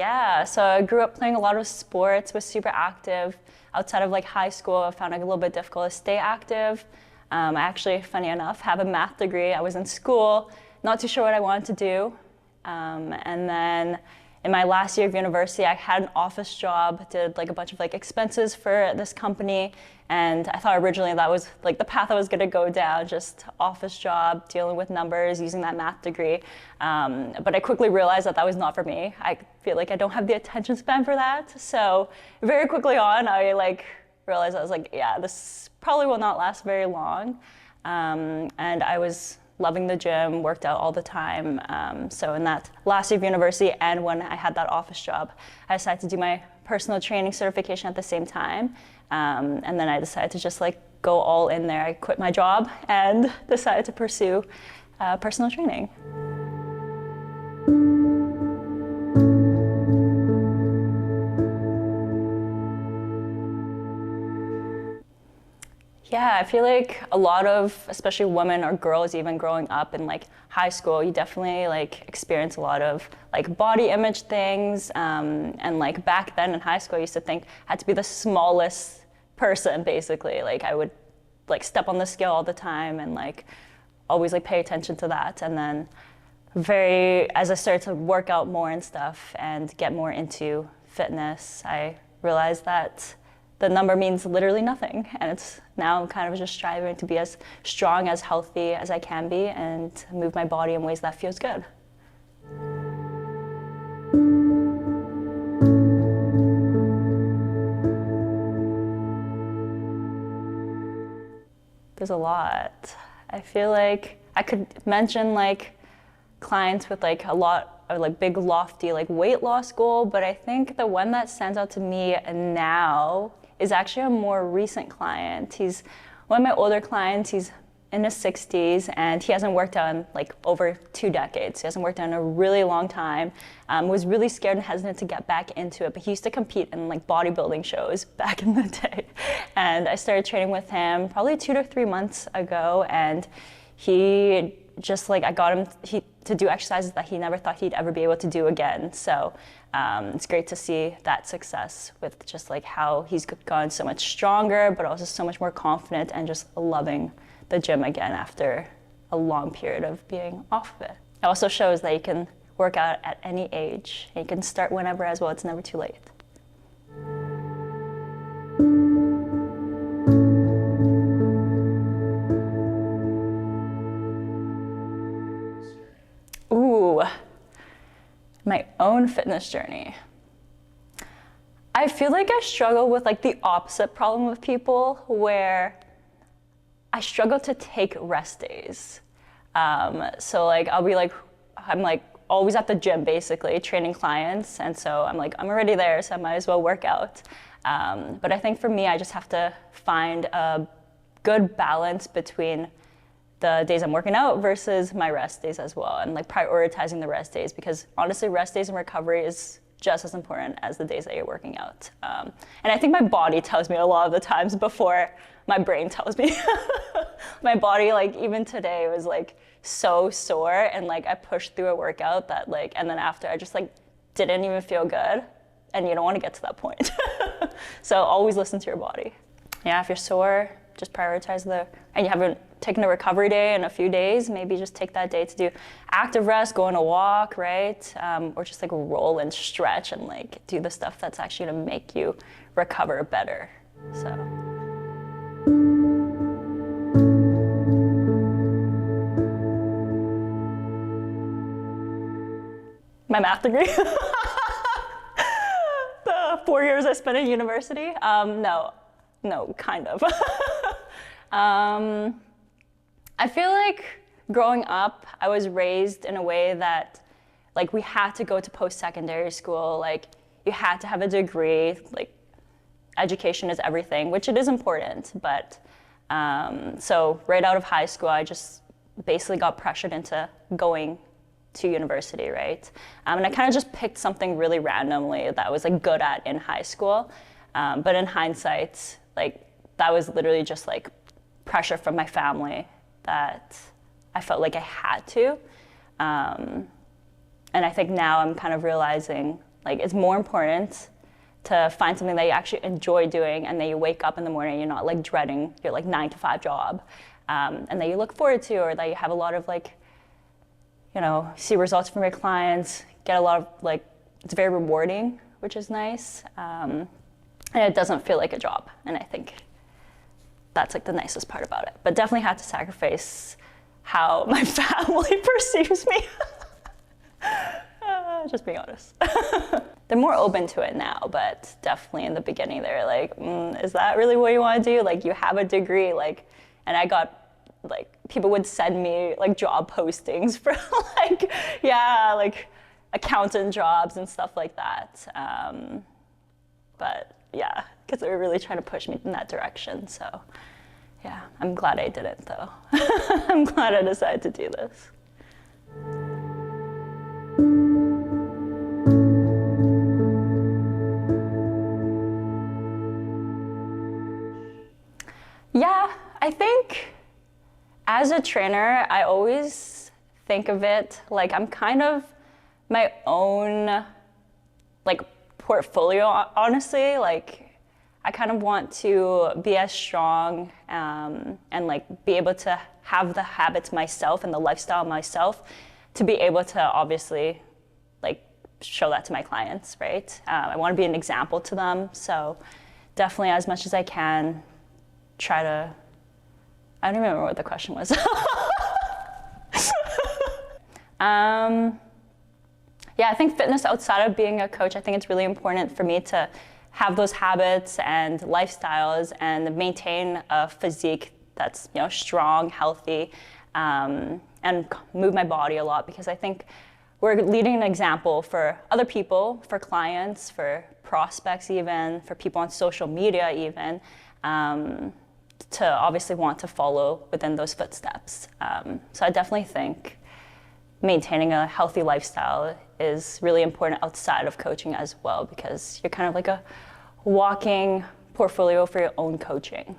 Yeah, so I grew up playing a lot of sports, was super active. Outside of like high school, I found it a little bit difficult to stay active. I actually, funny enough, have a math degree. I was in school, not too sure what I wanted to do. And then in my last year of university, I had an office job, did like a bunch of like expenses for this company. And I thought originally that was like the path I was gonna go down, just office job, dealing with numbers, using that math degree. But I quickly realized that that was not for me. I feel like I don't have the attention span for that. So very quickly on, I like realized I was like, yeah, this probably will not last very long. And I was loving the gym, worked out all the time. So in that last year of university and when I had that office job, I decided to do my personal training certification at the same time. And then I decided to just like go all in there. I quit my job and decided to pursue personal training. Yeah, I feel like a lot of, especially women or girls even growing up in like high school, you definitely like experience a lot of like body image things. And like back then in high school, I used to think I had to be the smallest person basically. Like I would like step on the scale all the time and like always like pay attention to that. And then as I started to work out more and stuff and get more into fitness, I realized that the number means literally nothing. And now I'm kind of just striving to be as strong, as healthy as I can be and move my body in ways that feels good. There's a lot. I feel like I could mention like clients with like a lot of like big lofty like weight loss goal, but I think the one that stands out to me now is actually a more recent client. He's one of my older clients. He's in his 60s and he hasn't worked out in like over 2 decades. He hasn't worked out in a really long time. Was really scared and hesitant to get back into it, but he used to compete in like bodybuilding shows back in the day. And I started training with him probably 2 to 3 months ago, and he just like, I got him to do exercises that he never thought he'd ever be able to do again. So it's great to see that success with just like how he's gotten so much stronger, but also so much more confident and just loving the gym again after a long period of being off of it. It also shows that you can work out at any age. And you can start whenever as well. It's never too late. Ooh, my own fitness journey. I feel like I struggle with like the opposite problem with people, where I struggle to take rest days. So like I'll be like, I'm like always at the gym basically training clients, and so I'm like, I'm already there, so I might as well work out. But I think for me, I just have to find a good balance between the days I'm working out versus my rest days as well, and like prioritizing the rest days, because honestly, rest days and recovery is just as important as the days that you're working out. And I think my body tells me a lot of the times before my brain tells me. My body, like even today, was like so sore, and like I pushed through a workout that like, and then after I just like didn't even feel good, and you don't want to get to that point. So always listen to your body. Yeah, if you're sore, just prioritize and you haven't taken a recovery day in a few days, maybe just take that day to do active rest, go on a walk, right? Or just like roll and stretch and like do the stuff that's actually gonna make you recover better, so. My math degree. The 4 years I spent in university. No, kind of. I feel like growing up, I was raised in a way that like we had to go to post-secondary school, like you had to have a degree, like education is everything, which it is important, but so right out of high school, I just basically got pressured into going to university, right? And I kind of just picked something really randomly that I was like good at in high school, but in hindsight, like that was literally just like pressure from my family that I felt like I had to. And I think now I'm kind of realizing Like, it's more important to find something that you actually enjoy doing, and that you wake up in the morning, you're not like dreading your like 9-to-5 job, and that you look forward to, or that you have a lot of like, you know, see results from your clients, get a lot of like, it's very rewarding, which is nice, and it doesn't feel like a job. And I think that's like the nicest part about it. But definitely had to sacrifice how my family perceives me. Just being honest. They're more open to it now, but definitely in the beginning they're like, is that really what you want to do? Like, you have a degree, like, and I got, like, people would send me like job postings for like, yeah, like accountant jobs and stuff like that. But yeah, because they were really trying to push me in that direction. So yeah, I'm glad I didn't though. I'm glad I decided to do this. Yeah, I think as a trainer, I always think of it like I'm kind of my own like portfolio, honestly. Like, I kind of want to be as strong and like be able to have the habits myself and the lifestyle myself to be able to obviously like show that to my clients, right? I want to be an example to them. So definitely as much as I can, try to, I don't even remember what the question was. Yeah, I think fitness outside of being a coach, I think it's really important for me to have those habits and lifestyles and maintain a physique that's, you know, strong, healthy, and move my body a lot, because I think we're leading an example for other people, for clients, for prospects even, for people on social media even, to obviously want to follow within those footsteps. So I definitely think maintaining a healthy lifestyle is really important outside of coaching as well, because you're kind of like a walking portfolio for your own coaching.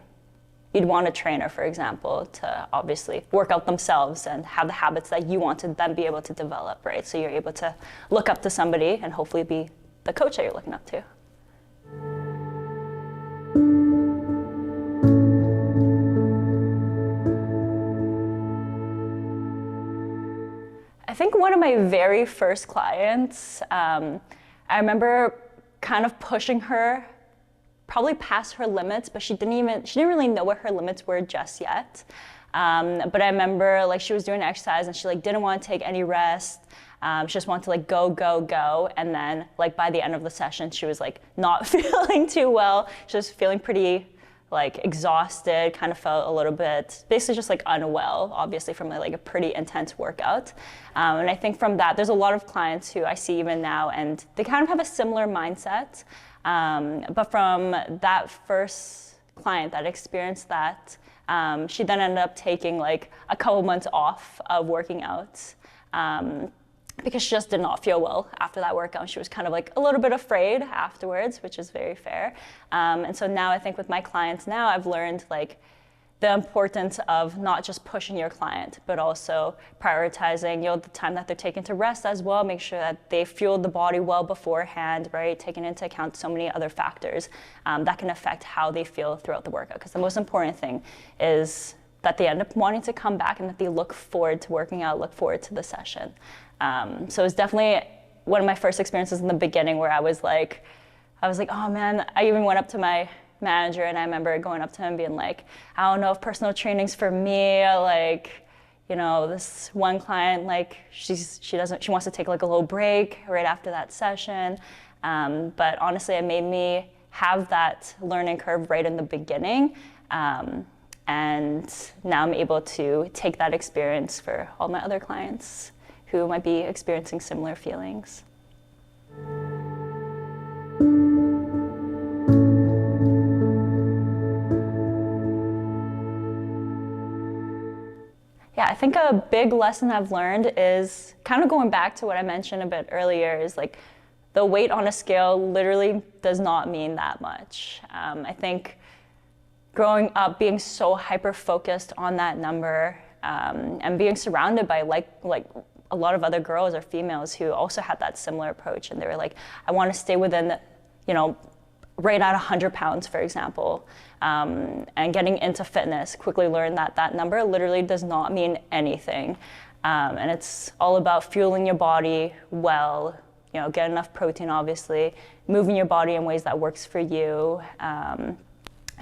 You'd want a trainer, for example, to obviously work out themselves and have the habits that you want to then be able to develop, right? So you're able to look up to somebody and hopefully be the coach that you're looking up to. I think one of my very first clients, I remember kind of pushing her probably past her limits, but she didn't really know what her limits were just yet. But I remember like she was doing exercise and she like didn't want to take any rest. She just wanted to like go, go, go. And then like by the end of the session, she was like not feeling too well. She was feeling pretty like exhausted, kind of felt a little bit, basically just like unwell, obviously from like a pretty intense workout. And I think from that, there's a lot of clients who I see even now, and they kind of have a similar mindset. But from that first client that experienced that, she then ended up taking like a couple months off of working out. Because she just did not feel well after that workout. She was kind of like a little bit afraid afterwards, which is very fair. And so now I think with my clients now, I've learned like the importance of not just pushing your client, but also prioritizing, you know, the time that they're taking to rest as well. Make sure that they fueled the body well beforehand, right? Taking into account so many other factors that can affect how they feel throughout the workout. Because the most important thing is that they end up wanting to come back and that they look forward to working out, look forward to the session. So it's definitely one of my first experiences in the beginning where I was like, oh man, I even went up to my manager and I remember going up to him being like, I don't know if personal training's for me. Like, you know, this one client, like she wants to take like a little break right after that session. But honestly, it made me have that learning curve right in the beginning. And now I'm able to take that experience for all my other clients who might be experiencing similar feelings. Yeah, I think a big lesson I've learned is kind of going back to what I mentioned a bit earlier, is like the weight on a scale literally does not mean that much. I think growing up being so hyper-focused on that number and being surrounded by like a lot of other girls or females who also had that similar approach, and they were like, I want to stay within, right at 100 pounds, for example, and getting into fitness, quickly learned that that number literally does not mean anything. And it's all about fueling your body well, get enough protein, obviously, moving your body in ways that works for you, and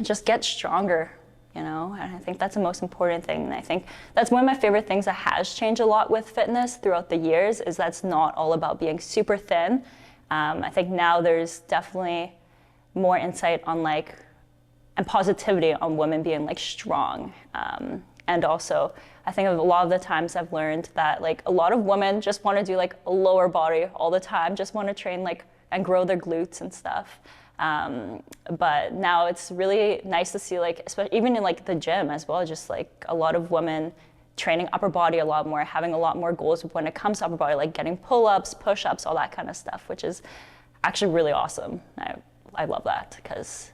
just get stronger, and I think that's the most important thing. And I think that's one of my favorite things that has changed a lot with fitness throughout the years, is that's not all about being super thin. I think now there's definitely more insight on and positivity on women being strong. And also, I think a lot of the times I've learned that a lot of women just want to do a lower body all the time, just want to train and grow their glutes and stuff. But now it's really nice to see especially even in the gym as well, just a lot of women training upper body a lot more, having a lot more goals when it comes to upper body, getting pull-ups, push-ups, all that kind of stuff, which is actually really awesome. I love that, because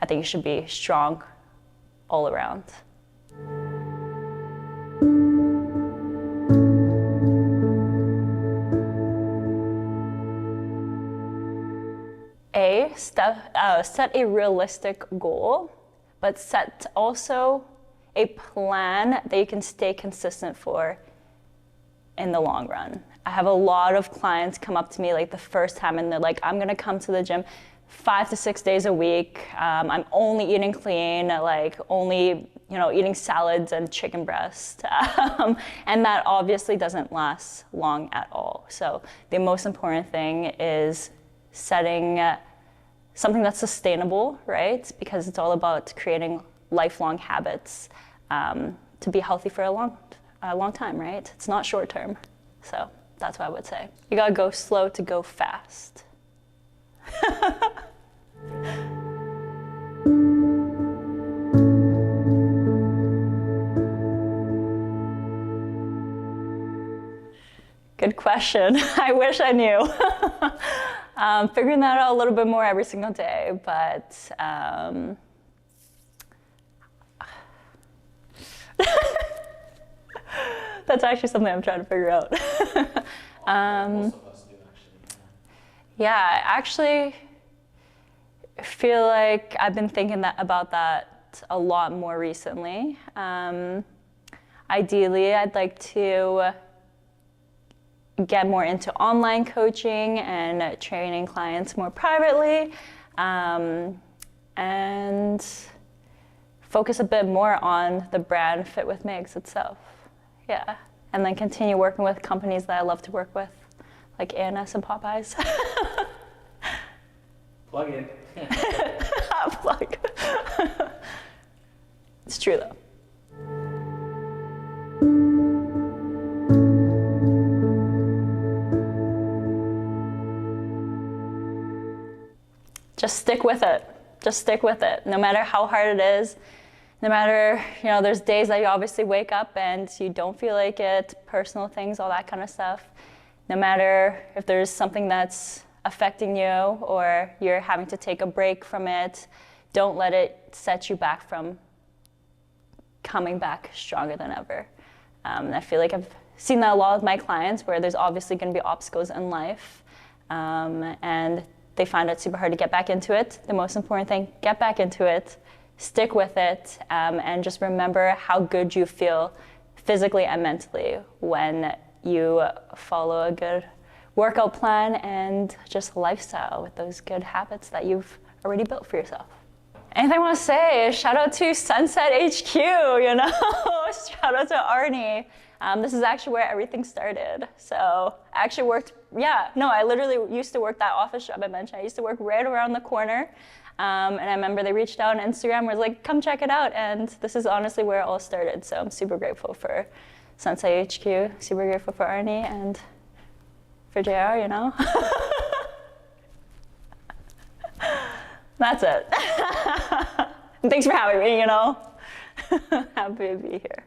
I think you should be strong all around. Set a realistic goal, but set also a plan that you can stay consistent for in the long run. I have a lot of clients come up to me the first time, and they're like, I'm gonna come to the gym 5 to 6 days a week. I'm only eating clean, only eating salads and chicken breast. And that obviously doesn't last long at all. So the most important thing is setting something that's sustainable, right? Because it's all about creating lifelong habits to be healthy for a long time, right? It's not short term. So that's what I would say. You gotta go slow to go fast. Good question. I wish I knew. Figuring that out a little bit more every single day, but that's actually something I'm trying to figure out. Yeah, I actually feel like I've been thinking about that a lot more recently. Ideally, I'd like to get more into online coaching and training clients more privately, and focus a bit more on the brand Fit with Megs itself. Yeah, and then continue working with companies that I love to work with, like A&S and Popeyes. Plug in. Plug. It's true though. Just stick with it. Just stick with it. No matter how hard it is, no matter, there's days that you obviously wake up and you don't feel like it, personal things, all that kind of stuff. No matter if there's something that's affecting you or you're having to take a break from it, don't let it set you back from coming back stronger than ever. I feel like I've seen that a lot with my clients, where there's obviously going to be obstacles in life, and they find it super hard to get back into it. The most important thing, get back into it, stick with it, and just remember how good you feel physically and mentally when you follow a good workout plan and just lifestyle with those good habits that you've already built for yourself. Anything I want to say is shout out to Sunset HQ, shout out to Arnie. This is actually where everything started. So I actually I literally used to work that office job I mentioned. I used to work right around the corner. And I remember they reached out on Instagram, was like, come check it out. And this is honestly where it all started. So I'm super grateful for Sunset HQ, super grateful for Arnie and for JR, That's it. Thanks for having me, Happy to be here.